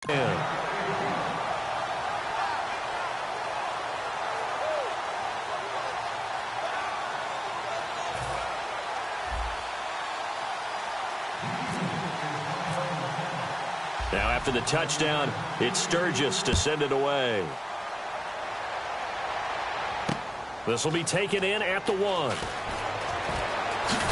Now after the touchdown, it's Sturgis to send it away. This will be taken in at the 1.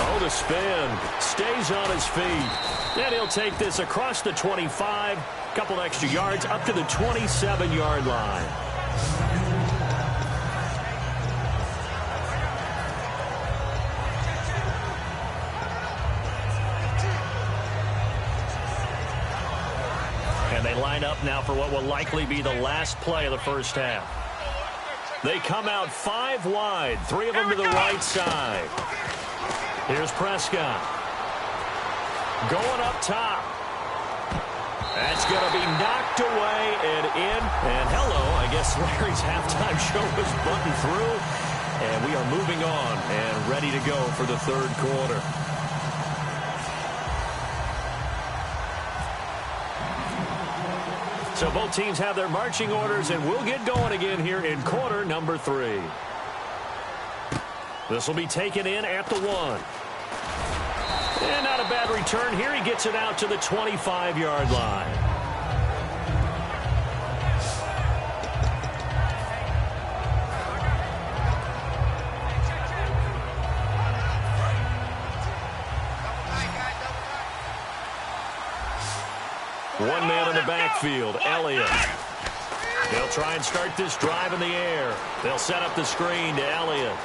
Oh, the spin. Stays on his feet. And he'll take this across the 25. Couple extra yards up to the 27-yard line. And they line up now for what will likely be the last play of the first half. They come out 5 wide, 3 of them to the right side. Here's Prescott. Going up top. That's going to be knocked away and in. And hello, I guess Larry's halftime show was buttoned through. And we are moving on and ready to go for the third quarter. So both teams have their marching orders, and we'll get going again here in quarter number 3. This will be taken in at the 1. And not a bad return here. He gets it out to the 25-yard line. One man in the backfield, Elliott. They'll try and start this drive in the air. They'll set up the screen to Elliott.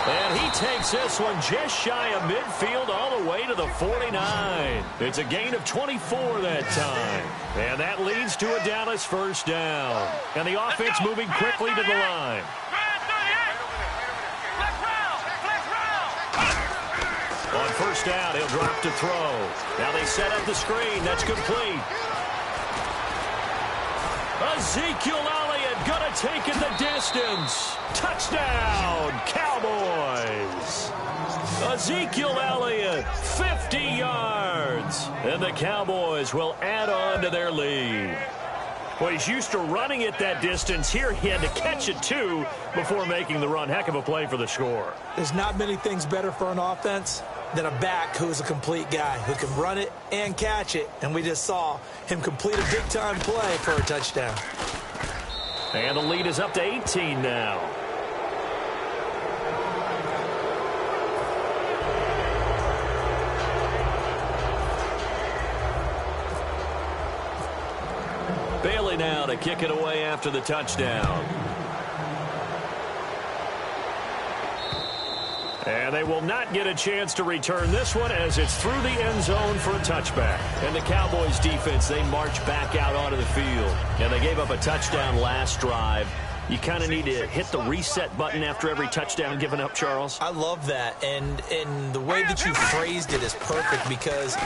And he takes this one just shy of midfield all the way to the 49. It's a gain of 24 that time. And that leads to a Dallas first down. And the offense moving quickly to the line. On first down, he'll drop to throw. Now they set up the screen. That's complete. Ezekiel Elliott going to take it the distance. Touchdown, Cowboys. Ezekiel Elliott, 50 yards. And the Cowboys will add on to their lead. Well, he's used to running it that distance. Here he had to catch it, too, before making the run. Heck of a play for the score. There's not many things better for an offense than a back who's a complete guy who can run it and catch it. And we just saw him complete a big-time play for a touchdown. And the lead is up to 18 now. Bailey now to kick it away after the touchdown. And they will not get a chance to return this one as it's through the end zone for a touchback. And the Cowboys defense, they march back out onto the field. And they gave up a touchdown last drive. You kind of need to hit the reset button after every touchdown given up, Charles. I love that. And the way that you phrased it is perfect because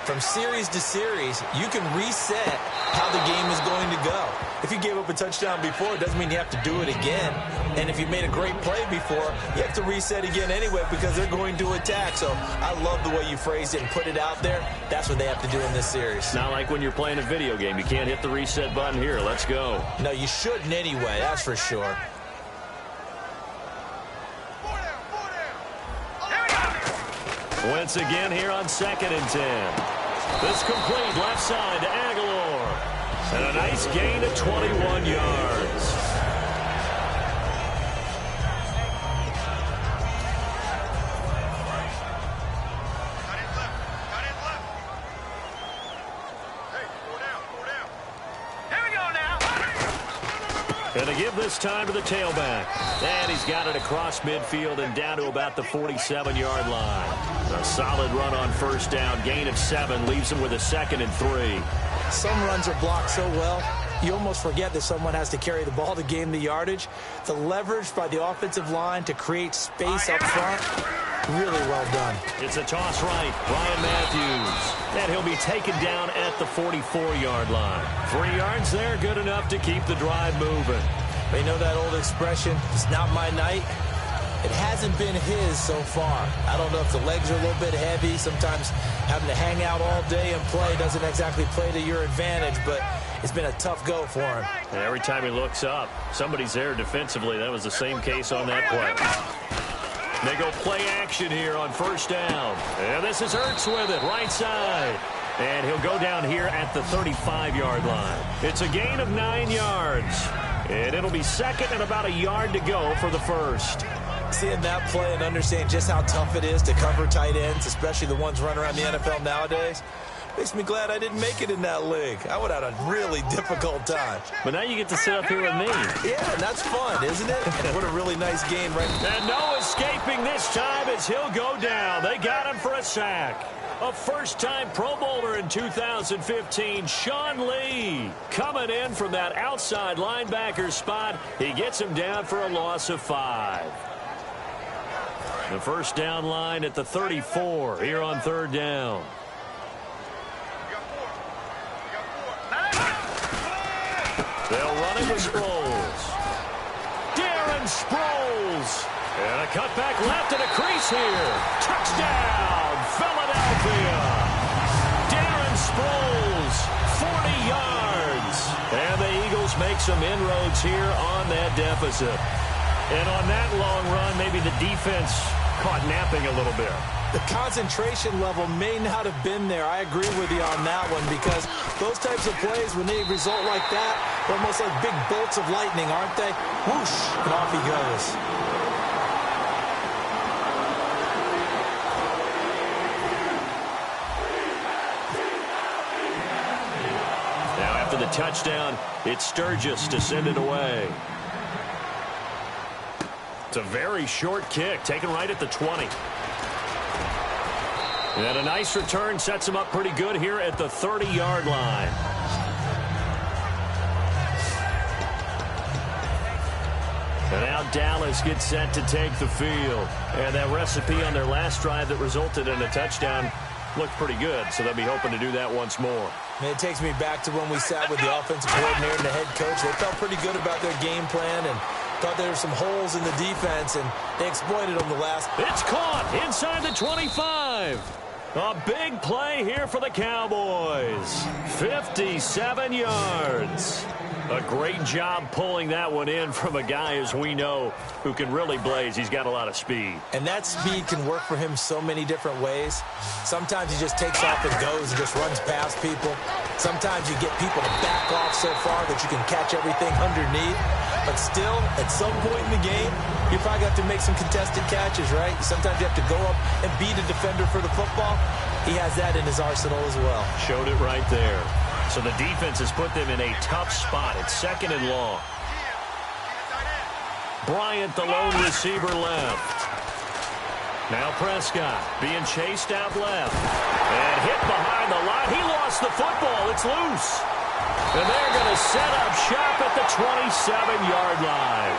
from series to series, you can reset how the game is going to go. If you gave up a touchdown before, it doesn't mean you have to do it again. And if you made a great play before, you have to reset again anyway because they're going to attack. So I love the way you phrased it and put it out there. That's what they have to do in this series. Not like when you're playing a video game. You can't hit the reset button here. Let's go. No, you shouldn't anyway. That's for sure. Once again here on 2nd and 10. This complete left side to Aguilar. And a nice gain of 21 yards. And to give this time to the tailback. And he's got it across midfield and down to about the 47-yard line. A solid run on first down. Gain of 7 leaves him with a 2nd and 3. Some runs are blocked so well, you almost forget that someone has to carry the ball to gain the yardage. The leverage by the offensive line to create space up front, really well done. It's a toss right. Ryan Matthews. And he'll be taken down at the 44-yard line. 3 yards there, good enough to keep the drive moving. You know that old expression, it's not my night. It hasn't been his so far. I don't know if the legs are a little bit heavy. Sometimes having to hang out all day and play doesn't exactly play to your advantage, but it's been a tough go for him. And every time he looks up, somebody's there defensively. That was the same case on that play. They go play action here on first down. And this is Ertz with it, right side. And he'll go down here at the 35-yard line. It's a gain of 9 yards. And it'll be second and about a yard to go for the first. Seeing that play and understanding just how tough it is to cover tight ends, especially the ones running around the NFL nowadays, makes me glad I didn't make it in that league. I would have had a really difficult time. But now you get to sit up here with me. Yeah, and that's fun, isn't it? And what a really nice game, right? And no escaping this time as he'll go down. They got him for a sack. A first-time Pro Bowler in 2015, Sean Lee, coming in from that outside linebacker spot. He gets him down for a loss of 5. The first down line at the 34 here on third down. They'll run it with Sproles. Darren Sproles. And a cutback left and a crease here. Touchdown, Philadelphia. Darren Sproles, 40 yards. And the Eagles make some inroads here on that deficit. And on that long run, maybe the defense caught napping a little bit. The concentration level may not have been there. I agree with you on that one, because those types of plays, when they result like that, they're almost like big bolts of lightning, aren't they? Whoosh, and off he goes. Now after the touchdown, it's Sturgis to send it away. It's a very short kick, taken right at the 20. And a nice return sets him up pretty good here at the 30-yard line. And now Dallas gets set to take the field. And that recipe on their last drive that resulted in a touchdown looked pretty good, so they'll be hoping to do that once more. It takes me back to when we sat with the offensive coordinator and the head coach. They felt pretty good about their game plan and thought there were some holes in the defense, and they exploited them the last. It's caught inside the 25. A big play here for the Cowboys. 57 yards. A great job pulling that one in from a guy, as we know, who can really blaze. He's got a lot of speed. And that speed can work for him so many different ways. Sometimes he just takes off and goes and just runs past people. Sometimes you get people to back off so far that you can catch everything underneath. But still, at some point in the game, you probably have to make some contested catches, right? Sometimes you have to go up and beat a defender for the football. He has that in his arsenal as well. Showed it right there. So the defense has put them in a tough spot. It's second and long. Bryant, the lone receiver, left. Now Prescott being chased out left. And hit behind the line. He lost the football. It's loose. And they're going to set up shop at the 27-yard line.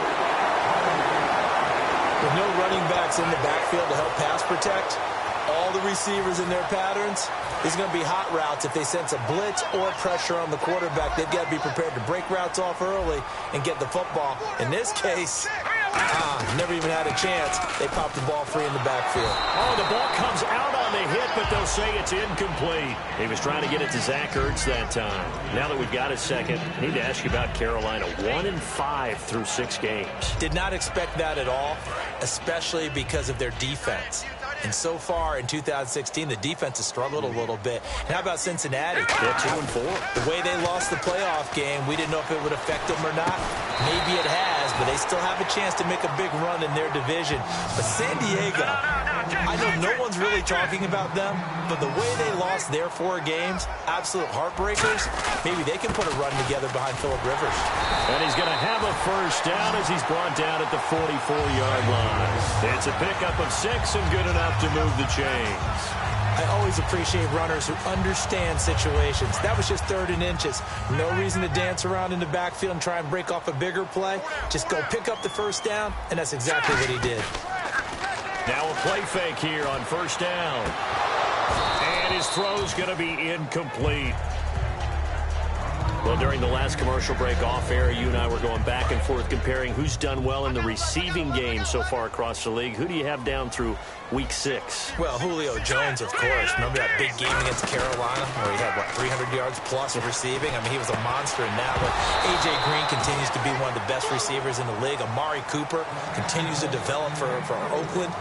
With no running backs in the backfield to help pass protect, all the receivers in their patterns, these are going to be hot routes. If they sense a blitz or pressure on the quarterback, they've got to be prepared to break routes off early and get the football. In this case, never even had a chance. They popped the ball free in the backfield. Oh, the ball comes out on the hit, but they'll say it's incomplete. He was trying to get it to Zach Ertz that time. Now that we've got a second, I need to ask you about Carolina. 1-5 through 6 games. Did not expect that at all, especially because of their defense. And so far in 2016, the defense has struggled a little bit. And how about Cincinnati? Yeah, 2-4. The way they lost the playoff game, we didn't know if it would affect them or not. Maybe it has, but they still have a chance to make a big run in their division. But San Diego, I know no one's really talking about them, but the way they lost their 4 games, absolute heartbreakers, maybe they can put a run together behind Phillip Rivers. And he's going to have a first down as he's brought down at the 44-yard line. It's a pickup of 6 and good enough to move the chains. I always appreciate runners who understand situations. That was just 3rd and inches. No reason to dance around in the backfield and try and break off a bigger play. Just go pick up the first down, and that's exactly what he did. Now a play fake here on first down. And his throw's going to be incomplete. Well, during the last commercial break off air, you and I were going back and forth comparing who's done well in the receiving game so far across the league. Who do you have down through week 6? Well, Julio Jones, of course. Remember that big game against Carolina where he had, 300 yards plus of receiving? I mean, he was a monster in that one. A.J. Green continues to be one of the best receivers in the league. Amari Cooper continues to develop for Oakland.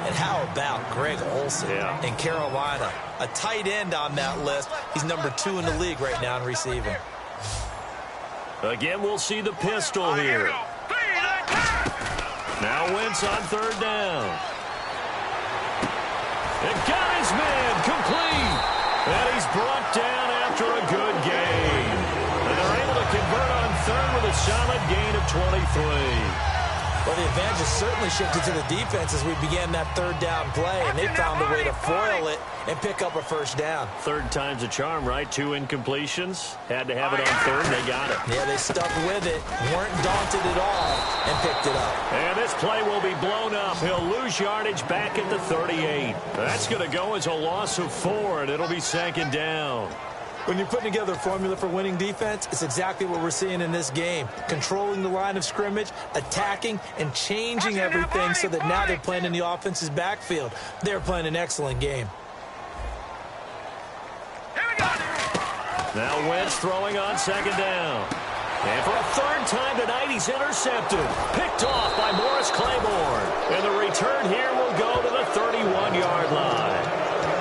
And how about Greg Olsen in Carolina? A tight end on that list. He's number 2 in the league right now in receiving. Again, we'll see the pistol here. Now Wentz on 3rd down. And got his man complete. And he's brought down after a good game. And they're able to convert on 3rd with a solid gain of 23. Well, the advantage has certainly shifted to the defense as we began that 3rd down play, and they found a way to foil it and pick up a 1st down. 3rd time's a charm, right? 2 incompletions. Had to have it on 3rd, and they got it. Yeah, they stuck with it, weren't daunted at all, and picked it up. And this play will be blown up. He'll lose yardage back at the 38. That's going to go as a loss of 4, and it'll be 2nd down. When you're putting together a formula for winning defense, it's exactly what we're seeing in this game. Controlling the line of scrimmage, attacking, and changing everything so that now they're playing in the offense's backfield. They're playing an excellent game. Now Wentz throwing on 2nd down. And for a 3rd time tonight, he's intercepted. Picked off by Morris Claiborne. And the return here will go to the 31-yard line.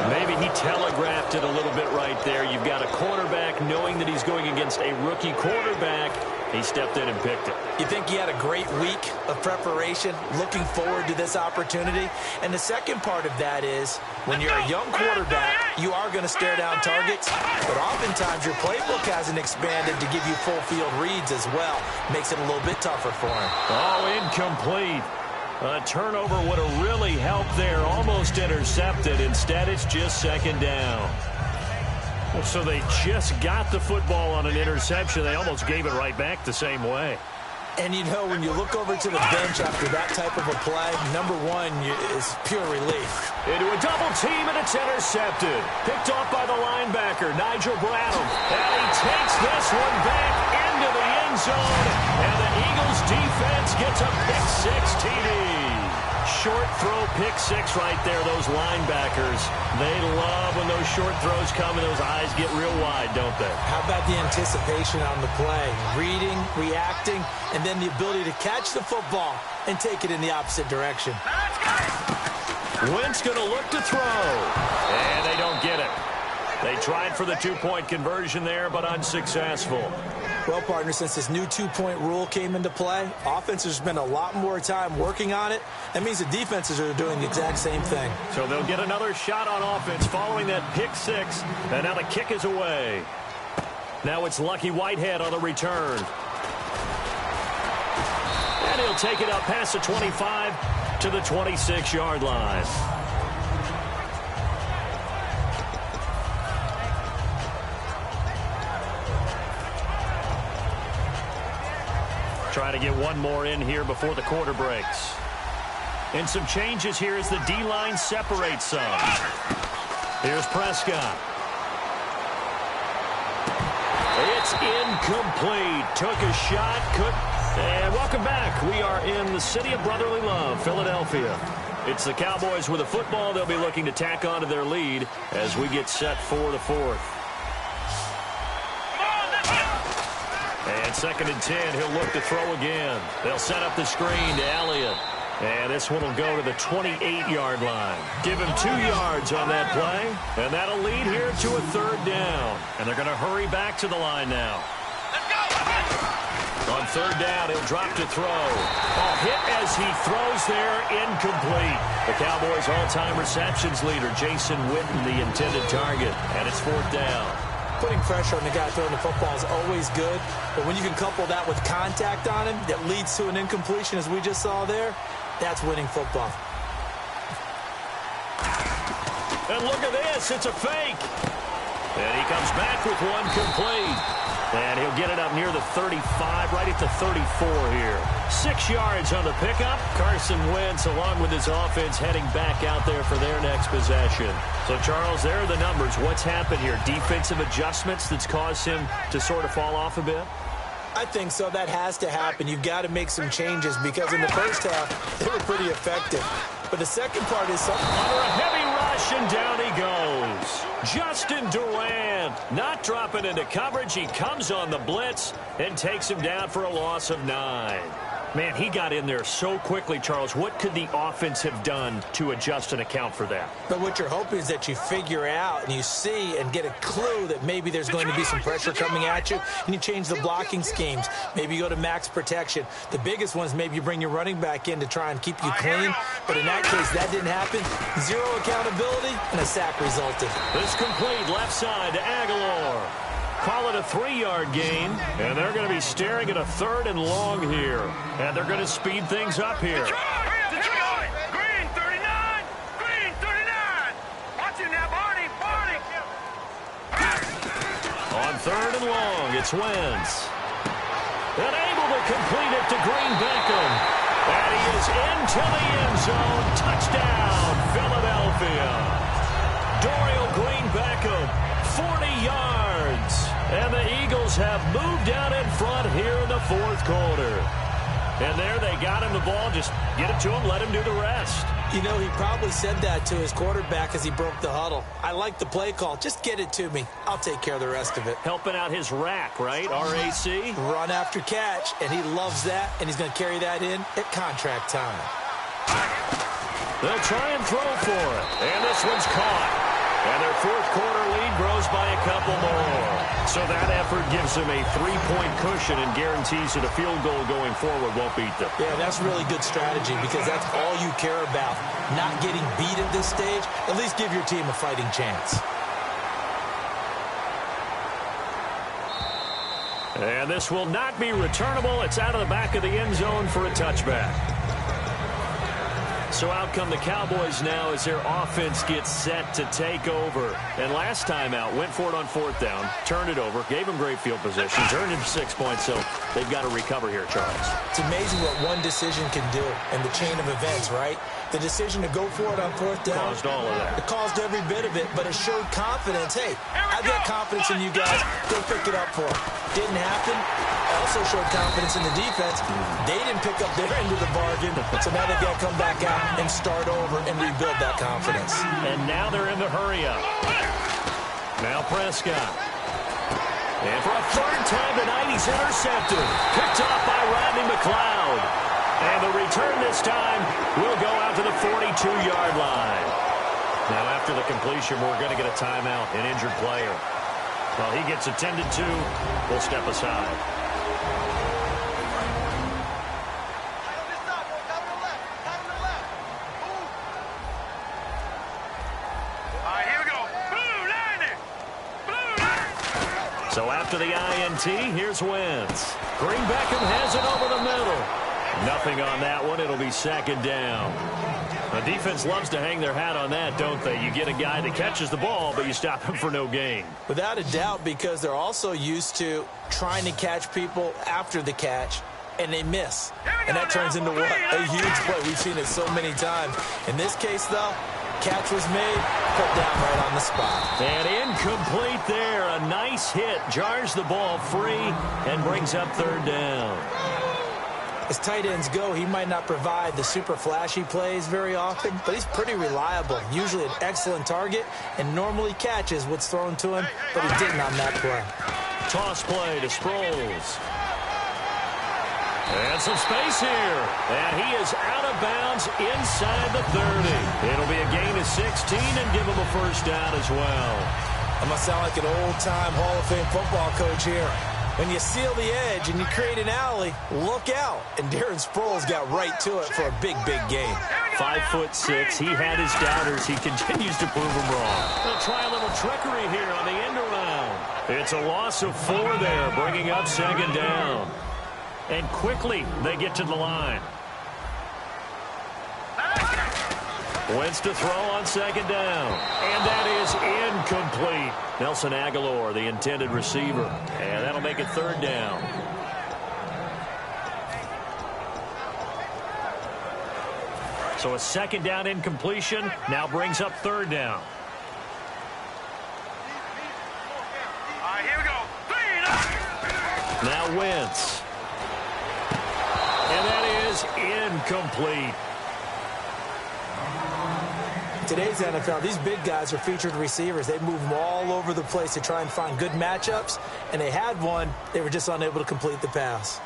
Maybe he telegraphed it a little bit right there. You've got a quarterback knowing that he's going against a rookie quarterback. He stepped in and picked it. You think he had a great week of preparation, looking forward to this opportunity? And the second part of that is, when you're a young quarterback, you are going to stare down targets, but oftentimes your playbook hasn't expanded to give you full field reads as well. Makes it a little bit tougher for him. Oh, incomplete. A turnover would have really helped there. Almost intercepted. Instead, it's just 2nd down. So they just got the football on an interception. They almost gave it right back the same way. And, you know, when you look over to the bench after that type of a play, number 1 is pure relief. Into a double team, and it's intercepted. Picked off by the linebacker, Nigel Bradham. And he takes this one back into the end zone. And the Eagles defense gets a pick-6 TD. Short throw, pick-6 right there, those linebackers. They love when those short throws come and those eyes get real wide, don't they? How about the anticipation on the play? Reading, reacting, and then the ability to catch the football and take it in the opposite direction. Wentz going to look to throw. And they don't get it. They tried for the 2-point conversion there, but unsuccessful. Well, partner, since this new 2-point rule came into play, offenses spend a lot more time working on it. That means the defenses are doing the exact same thing. So they'll get another shot on offense following that pick-6, and now the kick is away. Now it's Lucky Whitehead on the return. And he'll take it up past the 25 to the 26-yard line. Try to get one more in here before the quarter breaks. And some changes here as the D-line separates some. Here's Prescott. It's incomplete. Took a shot. And welcome back. We are in the city of brotherly love, Philadelphia. It's the Cowboys with a football. They'll be looking to tack on to their lead as we get set for the 4th. And 2nd and 10, he'll look to throw again. They'll set up the screen to Elliott. And this one will go to the 28-yard line. Give him 2 yards on that play. And that'll lead here to a 3rd down. And they're going to hurry back to the line now. On 3rd down, he'll drop to throw. A hit as he throws there, incomplete. The Cowboys' all-time receptions leader, Jason Witten, the intended target. And it's 4th down. Putting pressure on the guy throwing the football is always good, but when you can couple that with contact on him that leads to an incompletion, as we just saw there, that's winning football. And look at this, it's a fake. And he comes back with one complete. And he'll get it up near the 35, right at the 34 here. 6 yards on the pickup. Carson Wentz, along with his offense, heading back out there for their next possession. So, Charles, there are the numbers. What's happened here? Defensive adjustments that's caused him to sort of fall off a bit? I think so. That has to happen. You've got to make some changes because in the first half, they were pretty effective. But the second part is something. Under a heavy rush, and down he goes. Justin Durant not dropping into coverage. He comes on the blitz and takes him down for a loss of 9. Man, he got in there so quickly, Charles. What could the offense have done to adjust and account for that? But what you're hoping is that you figure out and you see and get a clue that maybe there's going to be some pressure coming at you, and you change the blocking schemes. Maybe you go to max protection. The biggest ones, maybe you bring your running back in to try and keep you clean. But in that case, that didn't happen. 0 accountability, and a sack resulted. This complete left side to Aguilar. Call it a 3-yard gain, and they're going to be staring at a 3rd and long here. And they're going to speed things up here. Detroit! Green 39! Green 39! Watching that, Barney! Barney! On 3rd and long, it's Wentz. And able to complete it to Green Beckham. And he is into the end zone. Touchdown, Philadelphia. Dorial Green Beckham, 40 yards. And the Eagles have moved out in front here in the 4th quarter. And there they got him the ball. Just get it to him, let him do the rest. You know, he probably said that to his quarterback as he broke the huddle. I like the play call. Just get it to me. I'll take care of the rest of it. Helping out his rack, right? RAC? Run after catch, and he loves that, and he's going to carry that in at contract time. They'll try and throw for it. And this one's caught. And their 4th quarter lead grows by a couple more. So that effort gives them a 3-point cushion and guarantees that a field goal going forward won't beat them. Yeah, that's really good strategy because that's all you care about. Not getting beat at this stage. At least give your team a fighting chance. And this will not be returnable. It's out of the back of the end zone for a touchback. So out come the Cowboys now as their offense gets set to take over. And last time out, went for it on 4th down, turned it over, gave them great field position, turned him 6 points, so they've got to recover here, Charles. It's amazing what one decision can do in the chain of events, right? The decision to go for it on 4th down. Caused all of that. It caused every bit of it, but it showed confidence. Hey, I've got confidence in you guys. Go pick it up for them. Didn't happen. Also showed confidence in the defense. They didn't pick up their end of the bargain, so now they've got to come back out and start over and rebuild that confidence. And now they're in the hurry-up. Now Prescott. And for a 3rd time tonight, he's intercepted. Picked off by Rodney McLeod. And the return this time will go out to the 42-yard line. Now after the completion, we're going to get a timeout, an injured player. Well, he gets attended to. We'll step aside. So after the INT, here's Wentz. Green Beckham has it over the middle. Nothing on that one. It'll be 2nd down. The defense loves to hang their hat on that, don't they? You get a guy that catches the ball, but you stop him for no gain. Without a doubt, because they're also used to trying to catch people after the catch, and they miss. And that turns into what? A huge play. We've seen it so many times. In this case, though, catch was made, put down right on the spot. And incomplete there. A nice hit. Jars the ball free and brings up 3rd down. As tight ends go, he might not provide the super flashy plays very often, but he's pretty reliable. Usually an excellent target and normally catches what's thrown to him, but he didn't on that play. Toss play to Sproles. And some space here. And he is out of bounds inside the 30. It'll be a gain of 16 and give him a 1st down as well. I'm going to sound like an old-time Hall of Fame football coach here. When you seal the edge and you create an alley, look out. And Darren Sproles got right to it for a big, big gain. 5'6". He had his doubters. He continues to prove them wrong. They'll try a little trickery here on the end around. It's a loss of 4 there, bringing up 2nd down. And quickly, they get to the line. Wentz to throw on 2nd down. And that is incomplete. Now Nelson Aguilar, the intended receiver. And that'll make it third down. So a second down incompletion now brings up third down. All right, here we go. Now Wentz. And that is incomplete. In today's NFL, these big guys are featured receivers. They move them all over the place to try and find good matchups, and they had one. They were just unable to complete the pass.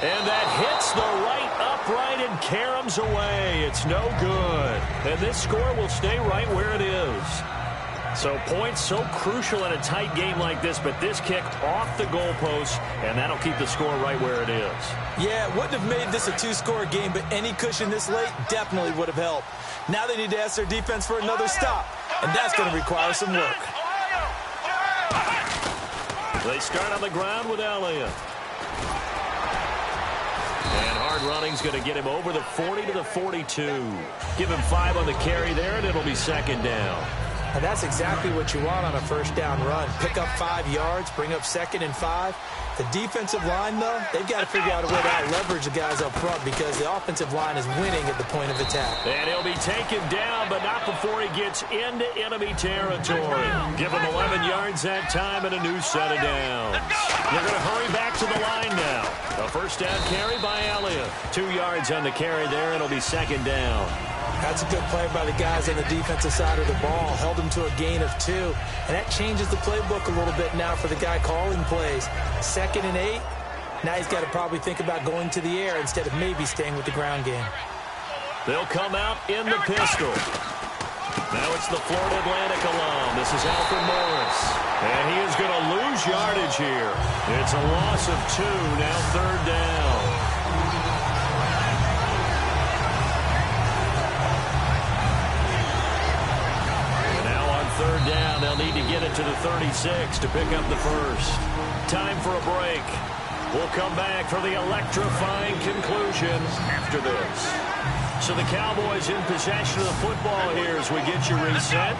And that hits the right upright and caroms away. It's no good. And this score will stay right where it is. So points so crucial in a tight game like this, but this kick off the goalpost, and that'll keep the score right where it is. Yeah, it wouldn't have made this a two-score game, but any cushion this late definitely would have helped. Now they need to ask their defense for another stop, and that's going to require some work. They start on the ground with Elliott. And hard running's going to get him over the 40 to the 42. Give him 5 on the carry there, and it'll be second down. And that's exactly what you want on a first down run. Pick up 5 yards, bring up 2nd and 5. The defensive line, though, they've got to figure out a way to out-leverage the guys up front because the offensive line is winning at the point of attack. And he'll be taken down, but not before he gets into enemy territory. Give him 11 yards that time and a new set of downs. They're going to hurry back to the line now. A first down carry by Elliott. 2 yards on the carry there, and it'll be second down. That's a good play by the guys on the defensive side of the ball. Held them to a gain of 2. And that changes the playbook a little bit now for the guy calling plays. 2nd and 8. Now he's got to probably think about going to the air instead of maybe staying with the ground game. They'll come out in the pistol. Now it's the Florida Atlantic alum. This is Alfred Morris. And he is going to lose yardage here. It's a loss of 2, now third down. Third down, they'll need to get it to the 36 to pick up the first. Time for a break. We'll come back for the electrifying conclusion after this. So the Cowboys in possession of the football here as we get you reset.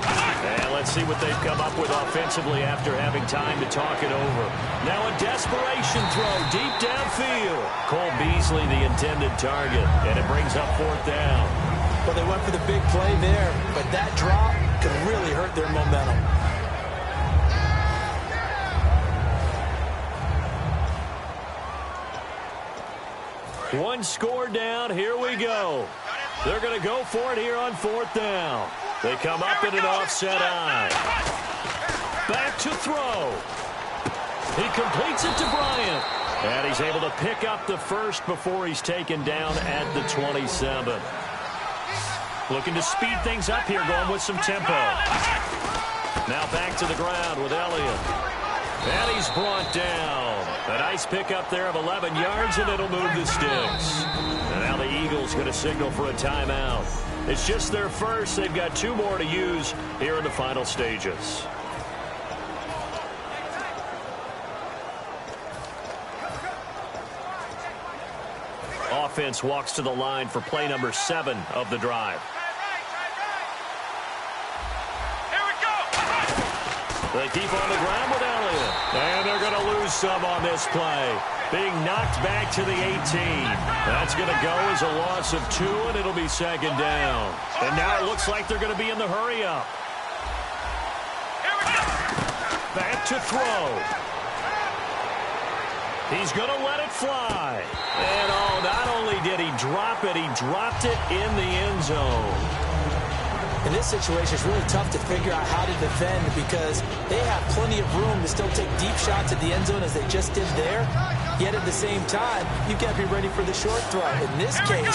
And let's see what they've come up with offensively after having time to talk it over. Now a desperation throw deep downfield. Cole Beasley, the intended target, and it brings up fourth down. Well, they went for the big play there, but that drop could really hurt their momentum. One score down. Here we go. They're going to go for it here on fourth down. They come up in an offset eye. Back to throw. He completes it to Bryant. And he's able to pick up the first before he's taken down at the 27. Looking to speed things up here, going with some tempo. Now back to the ground with Elliott. And he's brought down. A nice pickup there of 11 yards, and it'll move the sticks. And now the Eagles going to signal for a timeout. It's just their first. They've got 2 more to use here in the final stages. Offense walks to the line for play number 7 of the drive. They keep on the ground with Elliott. And they're going to lose some on this play. Being knocked back to the 18. That's going to go as a loss of 2, and it'll be second down. And now it looks like they're going to be in the hurry-up. Back to throw. He's going to let it fly. And, oh, not only did he drop it, he dropped it in the end zone. In this situation, it's really tough to figure out how to defend because they have plenty of room to still take deep shots at the end zone as they just did there. Yet at the same time, you've got to be ready for the short throw. In this case,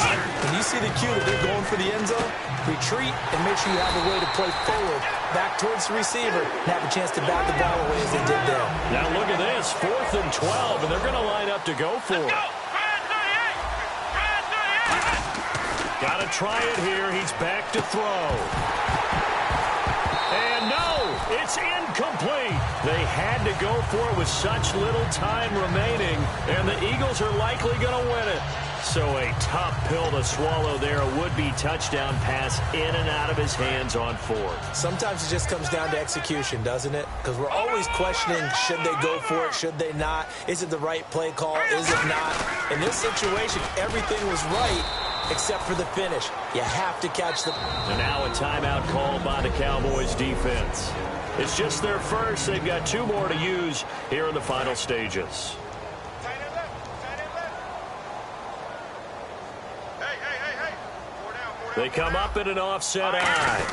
when you see the cue that they're going for the end zone, retreat and make sure you have a way to play forward, back towards the receiver, and have a chance to bat the ball away as they did there. Now look at this, 4th and 12, and they're going to line up to go for it. Got to try it here. He's back to throw. And no, it's incomplete. They had to go for it with such little time remaining, and the Eagles are likely going to win it. So a tough pill to swallow there. A would-be touchdown pass in and out of his hands on fourth. Sometimes it just comes down to execution, doesn't it? Because we're always questioning, should they go for it, should they not? Is it the right play call, is it not? In this situation, everything was right except for the finish. You have to catch the... And now a timeout called by the Cowboys defense. It's just their first. They've got 2 more to use here in the final stages. They come up in an offset eye.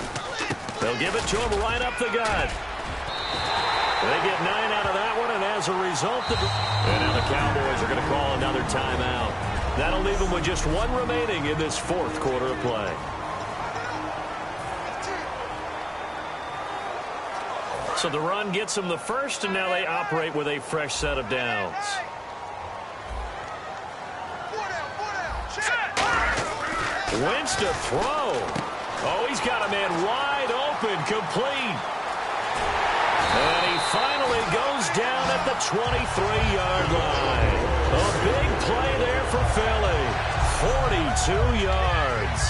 They'll give it to him right up the gut. They get 9 out of that one, and as a result, and now the Cowboys are going to call another timeout. That'll leave them with just 1 remaining in this 4th quarter of play. So the run gets them the first, and now they operate with a fresh set of downs. Wentz to throw. Oh, he's got a man wide open, complete. And he finally goes down at the 23-yard line. A big play there for Philly. 42 yards.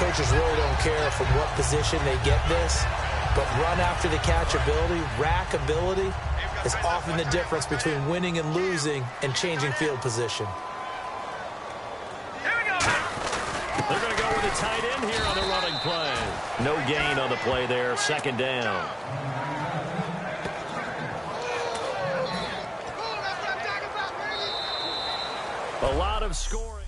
Coaches really don't care from what position they get this, but run after the catch ability, rack ability, is often the difference between winning and losing and changing field position. They're going to go with a tight end here on the running play. No gain on the play there. 2nd down. A lot of scoring.